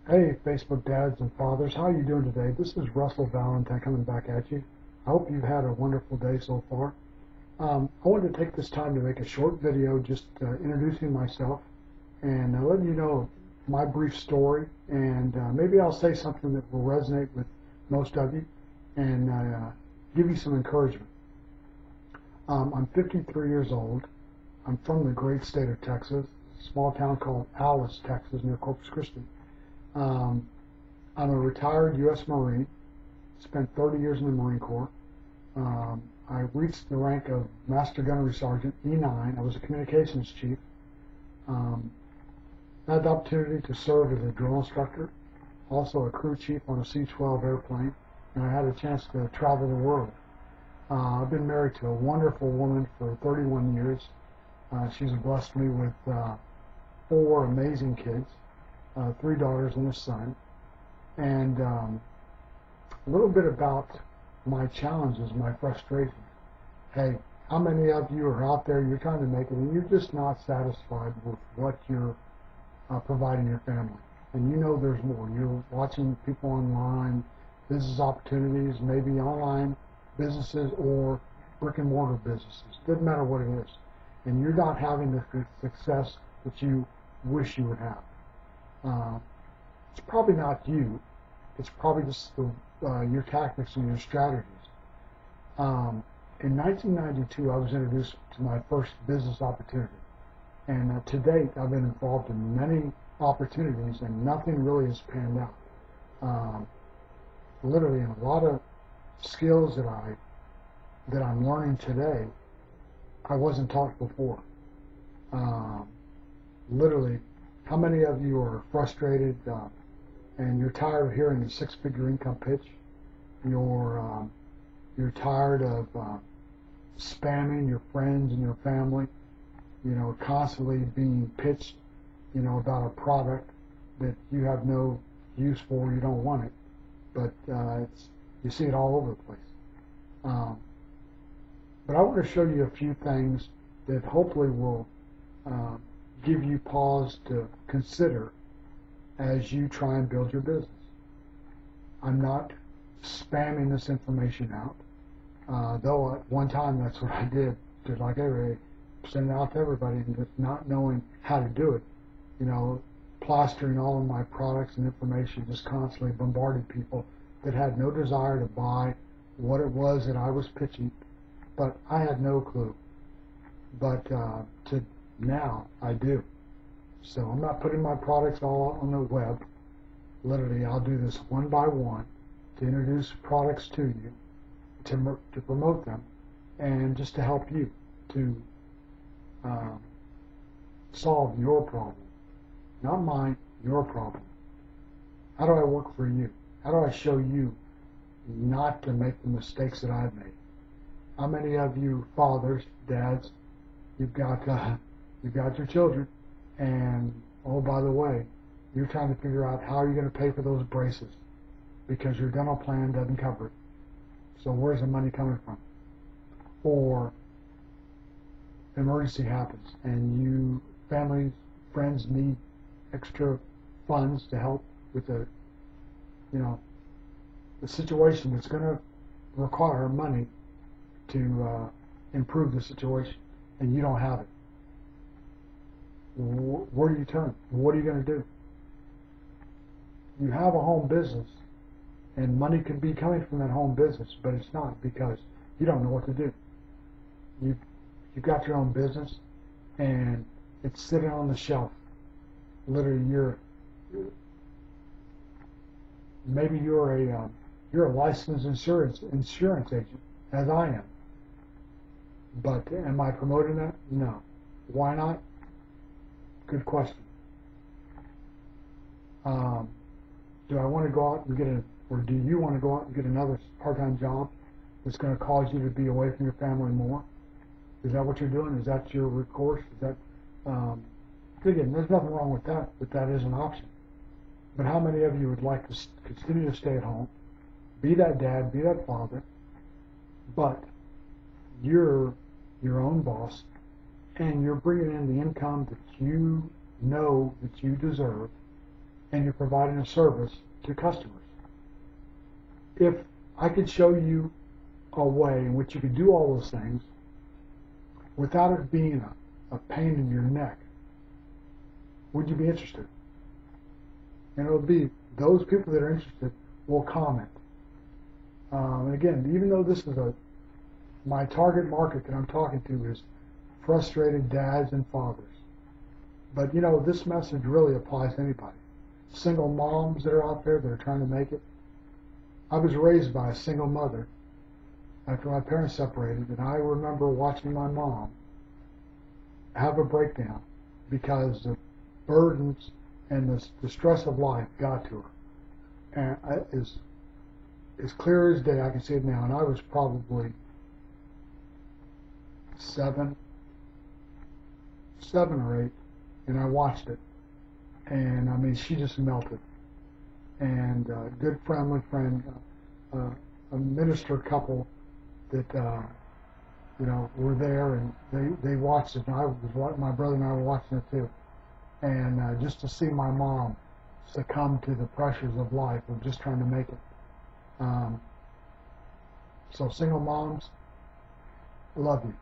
Hey, Facebook dads and fathers, how are you doing today? This is Russell Valentine coming back at you. I hope you've had a wonderful day so far. I wanted to take this time to make a short video just introducing myself and letting you know my brief story, and maybe I'll say something that will resonate with most of you and give you some encouragement. I'm 53 years old. I'm from the great state of Texas, a small town called Alice, Texas, near Corpus Christi. Um, I'm a retired U.S. Marine, spent 30 years in the Marine Corps. I reached the rank of Master Gunnery Sergeant, E9. I was a communications chief. Um, I had the opportunity to serve as a drill instructor, also a crew chief on a C-12 airplane, and I had a chance to travel the world. I've been married to a wonderful woman for 31 years. She's blessed me with 4 amazing kids. 3 daughters and a son, and a little bit about my challenges, my frustrations. Hey, how many of you are out there, you're trying to make it, and you're just not satisfied with what you're providing your family? And you know there's more. You're watching people online, business opportunities, maybe online businesses or brick and mortar businesses. Doesn't matter what it is. And you're not having the success that you wish you would have. It's probably not you. It's probably just your tactics and your strategies. In 1992, I was introduced to my first business opportunity. And to date, I've been involved in many opportunities, and nothing really has panned out. Literally, in a lot of skills that I'm learning today, I wasn't taught before. Literally, how many of you are frustrated and you're tired of hearing the 6-figure income pitch? You're tired of spamming your friends and your family, constantly being pitched, about a product that you have no use for, you don't want it, but you see it all over the place. But I want to show you a few things that hopefully will give you pause to consider as you try and build your business. I'm not spamming this information out, though at one time that's what I did, just like everybody, send it out to everybody, and just not knowing how to do it, plastering all of my products and information, just constantly bombarded people that had no desire to buy what it was that I was pitching, but I had no clue. But now I do. So I'm not putting my products all out on the web. Literally, I'll do this one by one to introduce products to you, to promote them, and just to help you to solve your problem. Not mine, your problem. How do I work for you? How do I show you not to make the mistakes that I've made? How many of you fathers, dads, you've got your children, and oh, by the way, you're trying to figure out how you're going to pay for those braces because your dental plan doesn't cover it. So where's the money coming from? Or emergency happens and you, families, friends need extra funds to help with the situation that's going to require money to improve the situation, and you don't have it. Where do you turn? What are you going to do? You have a home business, and money could be coming from that home business, but it's not because you don't know what to do. You've got your own business, and it's sitting on the shelf. Literally, maybe you're a licensed insurance agent, as I am. But am I promoting that? No. Why not? Good question. Do I want to go out and or do you want to go out and get another part-time job that's going to cause you to be away from your family more? Is that what you're doing? Is that your recourse? Is that, again, there's nothing wrong with that, but that is an option. But how many of you would like to continue to stay at home, be that dad, be that father, but you're your own boss, and you're bringing in the income that you know that you deserve, and you're providing a service to customers. If I could show you a way in which you could do all those things without it being a pain in your neck, would you be interested? And it'll be those people that are interested will comment. And again, even though this is my target market that I'm talking to is frustrated dads and fathers, but you know, this message really applies to anybody. Single moms that are out there that are trying to make it. I was raised by a single mother after my parents separated, and I remember watching my mom have a breakdown because the burdens and the stress of life got to her. And as clear as day, I can see it now, and I was probably seven or eight, and I watched it. And I mean, she just melted. And a good family friend, a minister couple that you know were there, and they watched it. And my brother and I were watching it too. And just to see my mom succumb to the pressures of life of just trying to make it. So single moms, I love you.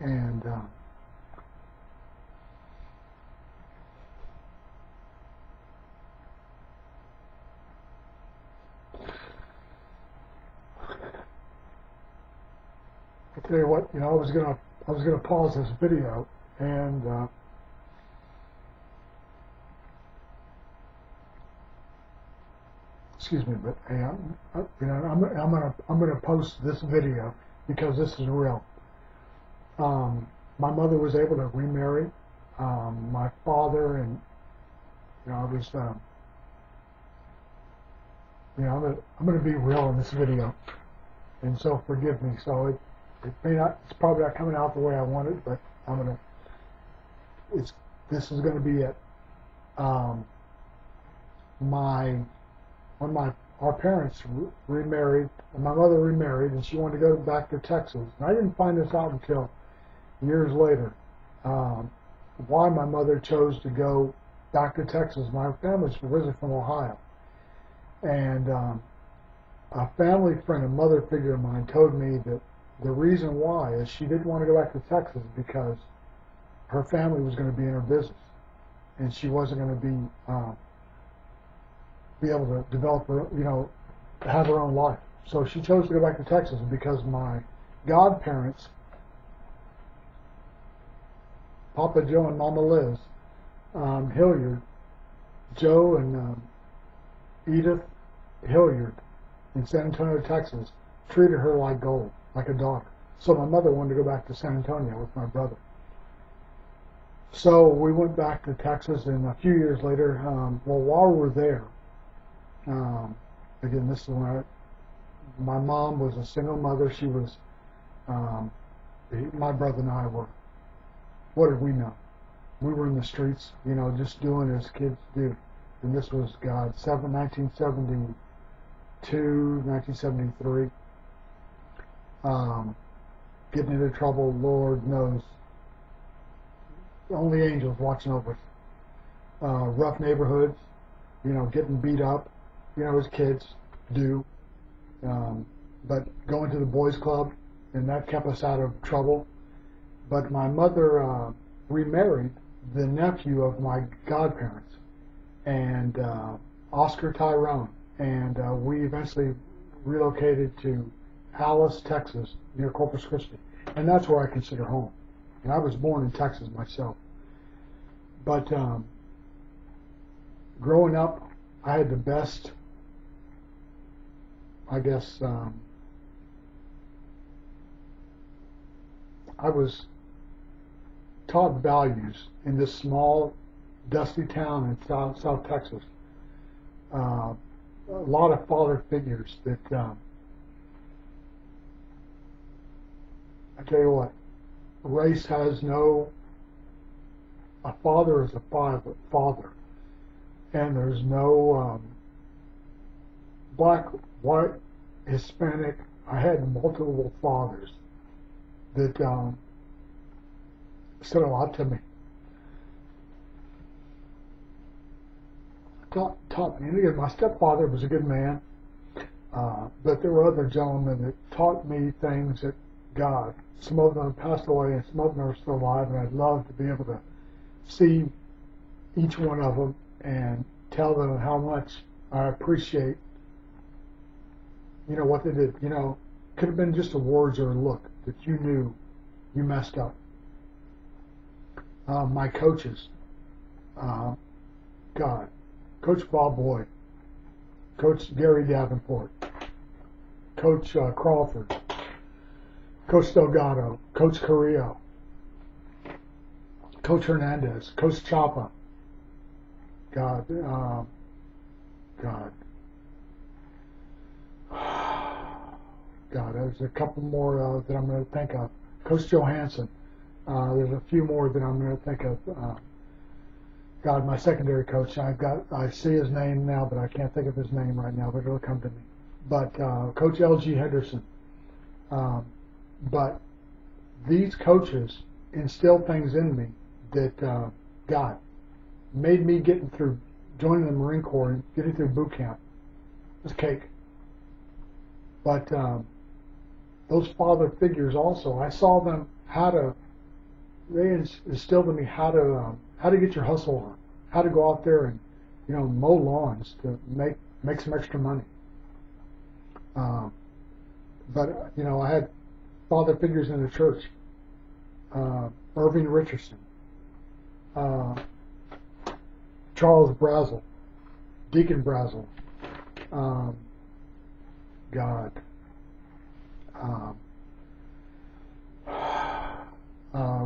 And I tell you what, you know, I was gonna pause this video and excuse me, but hey, I'm gonna post this video because this is real. My mother was able to remarry. My father, and you know, I was, you know, I'm gonna be real in this video, and so forgive me. So it may not, it's probably not coming out the way I wanted, but this is gonna be it. When our parents remarried, my mother remarried, and she wanted to go back to Texas. And I didn't find this out until years later, why my mother chose to go back to Texas. My family's originally from Ohio. And a family friend, a mother figure of mine, told me that the reason why is she didn't want to go back to Texas because her family was going to be in her business. And she wasn't going to be able to develop her, you know, have her own life. So she chose to go back to Texas because my godparents, Papa Joe and Mama Liz Hilliard, Joe and Edith Hilliard in San Antonio, Texas, treated her like gold, like a daughter. So my mother wanted to go back to San Antonio with my brother. So we went back to Texas, and a few years later, well, while we were there, again, this is when my mom was a single mother. She was, my brother and I were, what did we know? We were in the streets, you know, just doing as kids do. And this was, 1972, 1973. Getting into trouble, Lord knows. Only angels watching over us. Rough neighborhoods, you know, getting beat up, you know, as kids do. But going to the boys' club, and that kept us out of trouble. But my mother remarried the nephew of my godparents, and Oscar Tyrone, and we eventually relocated to Alice, Texas, near Corpus Christi, and that's where I consider home. And I was born in Texas myself. But growing up, I had the best, I guess, I was taught values in this small, dusty town in South Texas. A lot of father figures that, I tell you what, race has no, a father is a father, and there's no black, white, Hispanic. I had multiple fathers that said a lot to me. Taught me. And again, my stepfather was a good man, but there were other gentlemen that taught me things that God. Some of them passed away, and some of them are still alive, and I'd love to be able to see each one of them and tell them how much I appreciate, what they did. Could have been just a words or a look that you knew you messed up. My coaches, God, Coach Bob Boyd, Coach Gary Davenport, Coach Crawford, Coach Delgado, Coach Carrillo, Coach Hernandez, Coach Chapa, God, there's a couple more that I'm going to think of. Coach Johansson, there's a few more that I'm going to think of. God, my secondary coach, I see his name now, but I can't think of his name right now, but it'll come to me. But Coach L.G. Henderson. But these coaches instilled things in me that God made me joining the Marine Corps and getting through boot camp. It was cake. But those father figures also, I saw them they instilled in me how to get your hustle on, how to go out there and mow lawns to make some extra money. But I had father figures in the church, Irving Richardson, Charles Brazel, Deacon Brazel,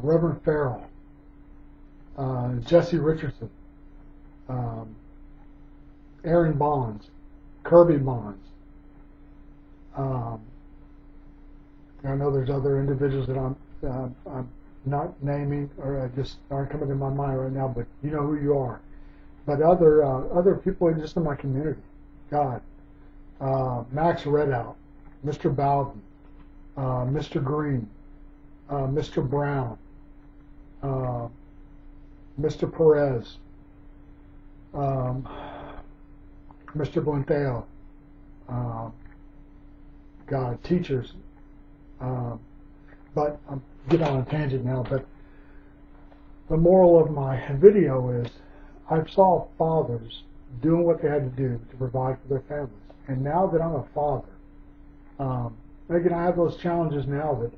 Reverend Farrell, Jesse Richardson, Aaron Bonds, Kirby Bonds. I know there's other individuals that I'm not naming or just aren't coming to my mind right now, but you know who you are. But other people just in my community, God, Max Redout, Mr. Bowden, Mr. Green, Mr. Brown, Mr. Perez, Mr. Buenteo, God, teachers. But I'm getting on a tangent now, but the moral of my video is I saw fathers doing what they had to do to provide for their families. And now that I'm a father, again, I have those challenges now that,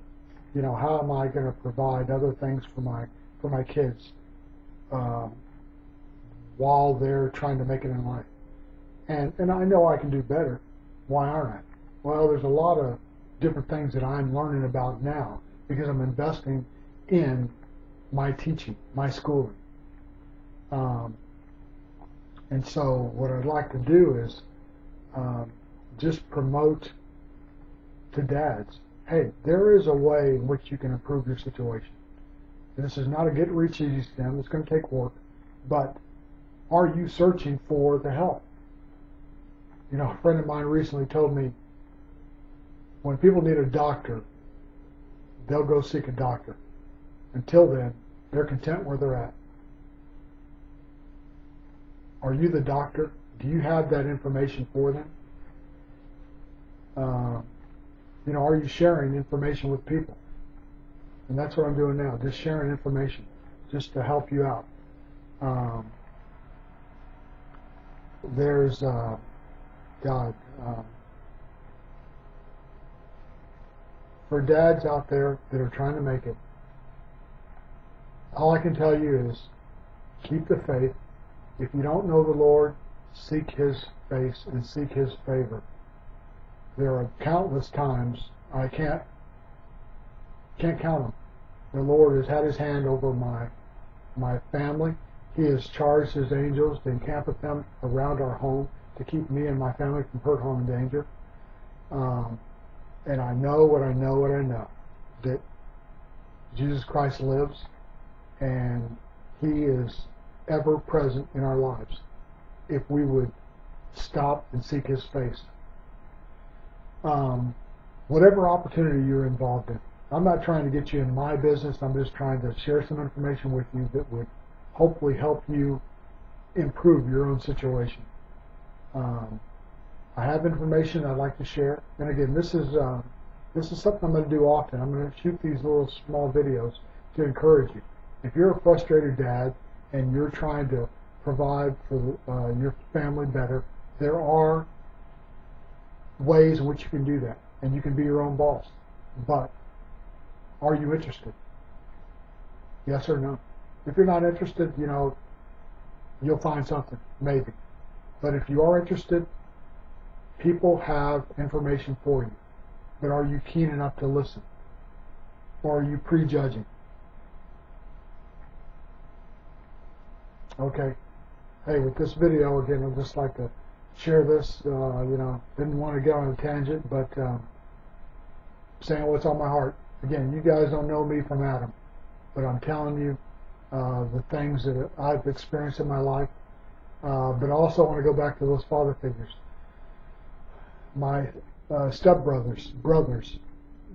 how am I going to provide other things for my kids while they're trying to make it in life. And I know I can do better. Why aren't I? Well, there's a lot of different things that I'm learning about now because I'm investing in my teaching, my schooling. And so what I'd like to do is just promote to dads, hey, there is a way in which you can improve your situation. And this is not a get-rich-easy scheme. It's going to take work. But are you searching for the help? A friend of mine recently told me when people need a doctor, they'll go seek a doctor. Until then, they're content where they're at. Are you the doctor? Do you have that information for them? Are you sharing information with people? And that's what I'm doing now, just sharing information, just to help you out. There's for dads out there that are trying to make it, all I can tell you is keep the faith. If you don't know the Lord, seek His face and seek His favor. There are countless times, I can't count them. The Lord has had His hand over my family. He has charged His angels to encamp with them around our home to keep me and my family from hurt, harm, and danger. And I know what I know, that Jesus Christ lives and He is ever present in our lives if we would stop and seek His face. Whatever opportunity you're involved in, I'm not trying to get you in my business. I'm just trying to share some information with you that would hopefully help you improve your own situation. I have information I'd like to share, and again, this is something I'm going to do often. I'm going to shoot these little small videos to encourage you. If you're a frustrated dad and you're trying to provide for your family better, there are ways in which you can do that, and you can be your own boss. But are you interested? Yes or no? If you're not interested, you'll find something, maybe. But if you are interested, people have information for you. But are you keen enough to listen? Or are you prejudging? Okay. Hey, with this video, again, I'd just like to share this. Didn't want to get on a tangent, but saying what's on my heart. Again, you guys don't know me from Adam, but I'm telling you the things that I've experienced in my life. But I also want to go back to those father figures. My stepbrothers,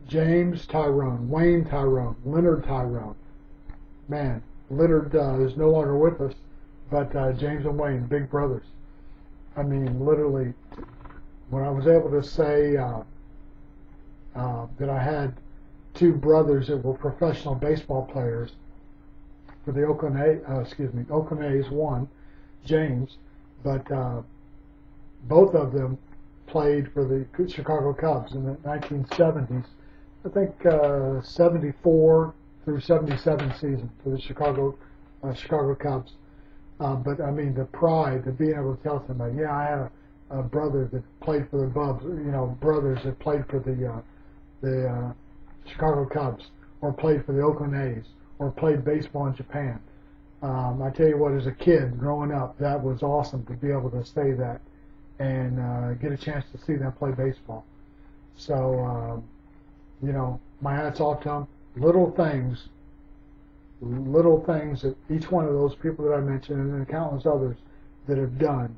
James Tyrone, Wayne Tyrone, Leonard Tyrone. Man, Leonard is no longer with us, but James and Wayne, big brothers. I mean, literally, when I was able to say that I had two brothers that were professional baseball players for the Oakland A's, one, James, but both of them played for the Chicago Cubs in the 1970s. I think 74 through 77 season for the Chicago Cubs. But I mean, the pride of being able to tell somebody, yeah, I had a brother that played for the Cubs, brothers that played for the Chicago Cubs, or played for the Oakland A's, or played baseball in Japan. I tell you what, as a kid growing up, that was awesome to be able to say that and get a chance to see them play baseball. So, my hat's off to them. Little things that each one of those people that I mentioned and countless others that have done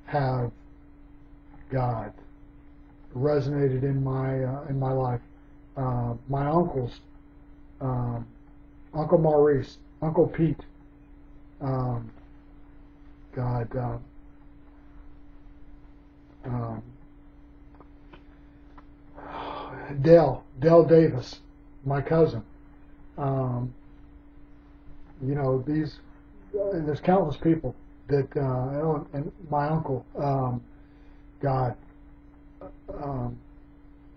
have, God, resonated in my life. My uncles, Uncle Maurice, Uncle Pete, Dale Davis, my cousin. There's countless people that, and my uncle,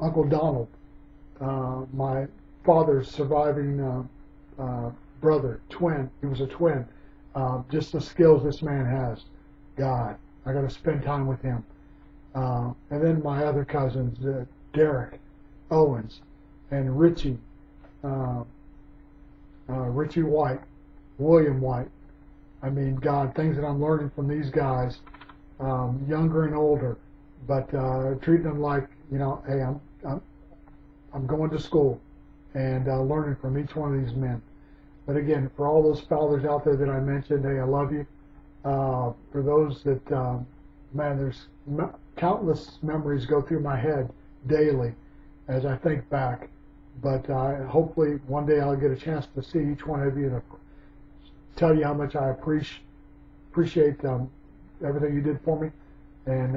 Uncle Donald, my father's surviving brother, twin. He was a twin. Just the skills this man has. God, I got to spend time with him. And then my other cousins, Derek Owens and Richie White, William White. I mean, God, things that I'm learning from these guys, younger and older, but treating them like, hey, I'm going to school and learning from each one of these men. But again, for all those fathers out there that I mentioned, hey, I love you. For those that, there's countless memories go through my head daily as I think back. But hopefully one day I'll get a chance to see each one of you and tell you how much I appreciate everything you did for me and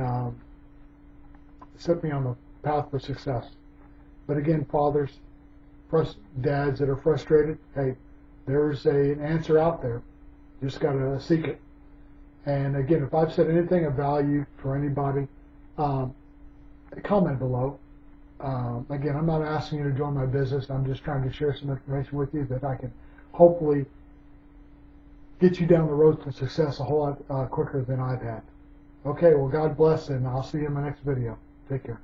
set me on the path for success. But again, fathers, dads that are frustrated, hey, there's an answer out there. You just got to seek it. And again, if I've said anything of value for anybody, comment below. Again, I'm not asking you to join my business. I'm just trying to share some information with you that I can hopefully get you down the road to success a whole lot quicker than I've had. Okay, well, God bless, and I'll see you in my next video. Take care.